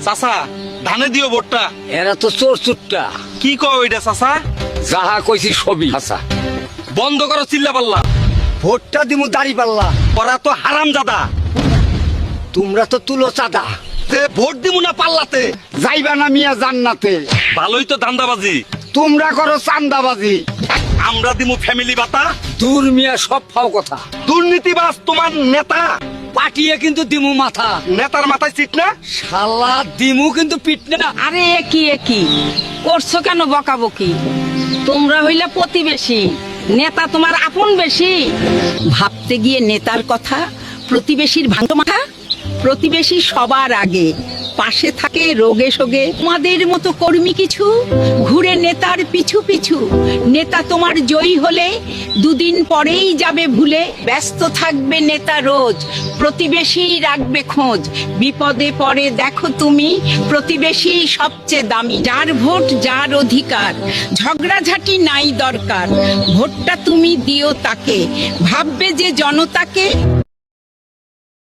চাচা ধানে দিও ভোটটা। এরা তো চোর চুট্টা। কি কয় ওইটা চাচা? যাহা কইছি সবই হাসা। বন্ধ করো চিল্লা পাল্লা। ভোটটা দিমু দাড়ি পাল্লা। ওরা তো হারাম জাদা। তোমরা তো তুলো চাঁদা। ভোট দিমু না পাল্লাতে। যাইবা না মিয়া জান্নাতে। ভালোই তো দান্দাবাজি। তোমরা করো চান্দাবাজি। আমরা দিমু ফ্যামিলি ভাতা। দূর মিয়া সব ফাও কথা। দুর্নীতিবাজ তোমার নেতা। পাটিয়ে কিন্তু দিমু মাথা। নেতার মাথায় সিট না। শালা দিমু কিন্তু পিট না। আরে একই করছো কেন বকাবকি? তোমরা হইলে প্রতিবেশী, নেতা তোমার আপন বেশি। ভাবতে গিয়ে নেতার কথা, প্রতিবেশীর ভাঙো মাথা। প্রতিবেশী সবার আগে, পাশে থাকে রোগে শোগে। তোমাদের মতো কর্মী কিছু ঘুরে নেতার পিছু পিছু। নেতা তোমার জয়ী হলে দুদিন পরেই যাবে ভুলে। ব্যস্ত থাকবে নেতা রোজ, প্রতিবেশী রাখবে খোঁজ। বিপদে পড়ে দেখো তুমি, প্রতিবেশী সবচেয়ে দামি। যার ভোট যার অধিকার, ঝগড়াঝাটি নাই দরকার। ভোটটা তুমি দিও তাকে, ভাববে যে জনতাকে